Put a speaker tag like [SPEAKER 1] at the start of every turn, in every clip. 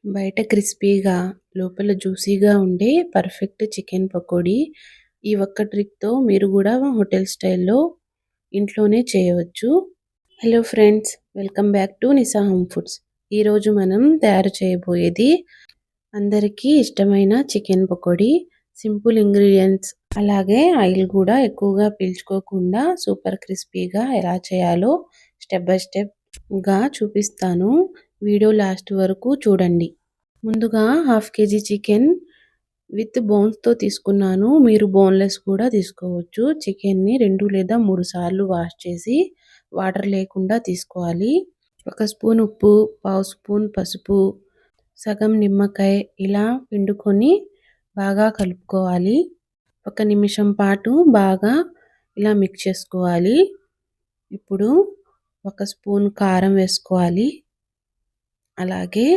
[SPEAKER 1] బయట క్రిస్పీగా లోపల జ్యూసీగా ఉండే పర్ఫెక్ట్ చికెన్ పకోడీ. ఈ ఒక్క ట్రిక్‌తో మీరు గూడా హోటల్ స్టైల్‌లో ఇంట్లోనే చేయవచ్చు. Hello friends, welcome back to Nisa home foods. ఈరోజు మనం తయారు చేయబోయేది అందరికీ ఇష్టమైన చికెన్ పకోడీ. సింపుల్ ఇంగ్రీడియెంట్స్, అలాగే ఆయిల్ కూడా ఎక్కువగా పీల్చుకోకుండా సూపర్ క్రిస్పీగా ఎలా చేయాలో స్టెప్ బై స్టెప్‌గా చూపిస్తాను. వీడియో లాస్ట్ వరకు చూడండి. ముందుగా హాఫ్ కేజీ చికెన్ విత్ బోన్స్‌తో తీసుకున్నాను. మీరు బోన్‌లెస్ కూడా తీసుకోవచ్చు. చికెన్‌ని 2 లేదా 3 సార్లు వాష్ చేసి వాటర్ లేకుండా తీసుకోవాలి. 1 స్పూన్ ఉప్పు, పావు స్పూన్ పసుపు, సగం నిమ్మకాయ ఇలా పిండుకొని బాగా కలుపుకోవాలి. 1 నిమిషం పాటు బాగా ఇలా మిక్స్ చేసుకోవాలి. ఇప్పుడు 1 స్పూన్ కారం వేసుకోవాలి. అలాగే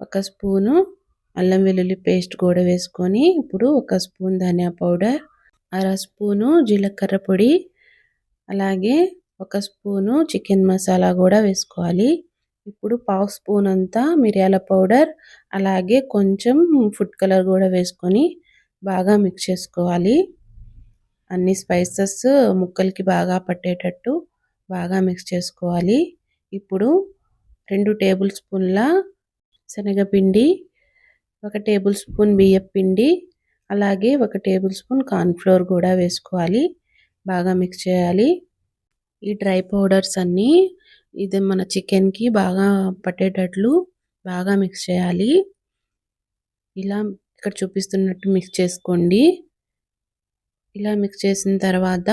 [SPEAKER 1] 1 స్పూను అల్లం వెల్లుల్లి పేస్ట్ కూడా వేసుకొని, ఇప్పుడు 1 స్పూన్ ధనియా పౌడర్, అర స్పూను జీలకర్ర పొడి, అలాగే 1 స్పూను చికెన్ మసాలా కూడా వేసుకోవాలి. ఇప్పుడు పావు స్పూన్ అంతా మిరియాల పౌడర్, అలాగే కొంచెం ఫుడ్ కలర్ కూడా వేసుకొని బాగా మిక్స్ చేసుకోవాలి. అన్ని స్పైసెస్ ముక్కలకి బాగా పట్టేటట్టు బాగా మిక్స్ చేసుకోవాలి. ఇప్పుడు 2 టేబుల్ స్పూన్ల శనగపిండి, 1 టేబుల్ స్పూన్ బియ్యపు పిండి, అలాగే 1 టేబుల్ స్పూన్ కార్న్ ఫ్లోర్ కూడా వేసుకోవాలి. బాగా మిక్స్ చేయాలి. ఈ డ్రై పౌడర్స్ అన్నీ ఇది మన చికెన్‌కి బాగా పట్టేటట్లు బాగా మిక్స్ చేయాలి. ఇలా ఇక్కడ చూపిస్తున్నట్టు మిక్స్ చేసుకోండి. ఇలా మిక్స్ చేసిన తర్వాత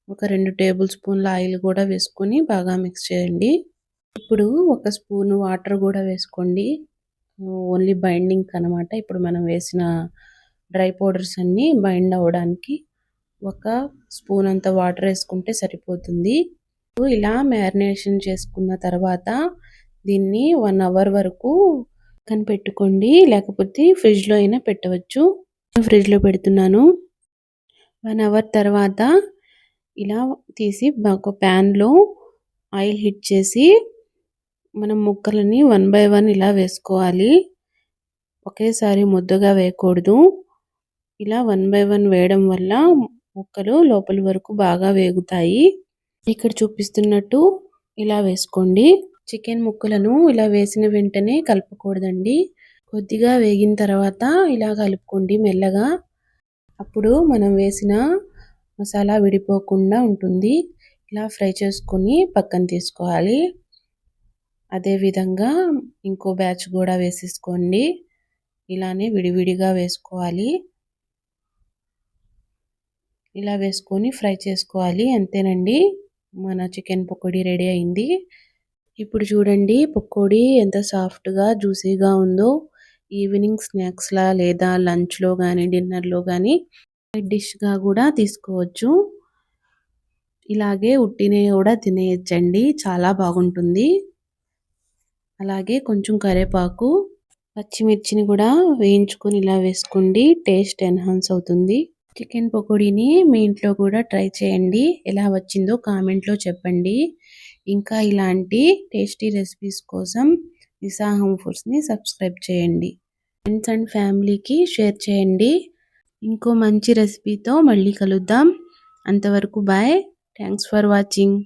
[SPEAKER 1] ఒక 2 టేబుల్ స్పూన్ల ఆయిల్ కూడా వేసుకొని బాగా మిక్స్ చేయండి. ఇప్పుడు 1 స్పూను వాటర్ కూడా వేసుకోండి. ఓన్లీ బైండింగ్‌కి అనమాట. ఇప్పుడు మనం వేసిన డ్రై పౌడర్స్ అన్నీ బైండ్ అవ్వడానికి 1 స్పూన్ అంత వాటర్ వేసుకుంటే సరిపోతుంది. ఇలా మ్యారినేషన్ చేసుకున్న తర్వాత దీన్ని 1 అవర్ వరకు పెట్టుకోండి. లేకపోతే ఫ్రిడ్జ్‌లో అయినా పెట్టవచ్చు. ఫ్రిడ్జ్‌లో పెడుతున్నాను. 1 అవర్ తర్వాత ఇలా తీసి ఒక ప్యాన్‌లో ఆయిల్ హీట్ చేసి మనం ముక్కలని 1 బై 1 ఇలా వేసుకోవాలి. ఒకేసారి ముద్దగా వేయకూడదు. ఇలా 1 బై 1 వేయడం వల్ల ముక్కలు లోపలి వరకు బాగా వేగుతాయి. ఇక్కడ చూపిస్తున్నట్టు ఇలా వేసుకోండి. చికెన్ ముక్కలను ఇలా వేసిన వెంటనే కలపకూడదండి. కొద్దిగా వేగిన తర్వాత ఇలా కలుపుకోండి మెల్లగా. అప్పుడు మనం వేసిన మసాలా విడిపోకుండా ఉంటుంది. ఇలా ఫ్రై చేసుకొని పక్కన తీసుకోవాలి. అదే విధంగా ఇంకో బ్యాచ్ కూడా వేసేసుకోండి. ఇలానే విడివిడిగా వేసుకోవాలి. ఇలా వేసుకొని ఫ్రై చేసుకోవాలి. అంతేనండి, మన చికెన్ పకోడీ రెడీ అయింది. ఇప్పుడు చూడండి పకోడీ ఎంత సాఫ్ట్‌గా జ్యూసీగా ఉందో. ఈవినింగ్ స్నాక్స్‌లా లేదా లంచ్‌లో గానీ, డిన్నర్‌లో గానీ సైడ్ డిష్‌గా కూడా తీసుకోవచ్చు. ఇలాగే ఉట్టినే కూడా తినేయొచ్చండి. చాలా బాగుంటుంది. అలాగే కొంచెం కరివేపాకు, పచ్చిమిర్చిని కూడా వేయించుకొని ఇలా వేసుకోండి. టేస్ట్ ఎన్హాన్స్ అవుతుంది. చికెన్ పకోడీని మీ ఇంట్లో కూడా ట్రై చేయండి. ఎలా వచ్చిందో కామెంట్‌లో చెప్పండి. ఇంకా ఇలాంటి టేస్టీ రెసిపీస్ కోసం నిసా హోమ్ ఫుడ్స్‌ని సబ్స్క్రైబ్ చేయండి. ఫ్రెండ్స్ అండ్ ఫ్యామిలీకి షేర్ చేయండి. ఇంకో మంచి రెసిపీతో మళ్ళీ కలుద్దాం. అంతవరకు బాయ్. Thanks for watching.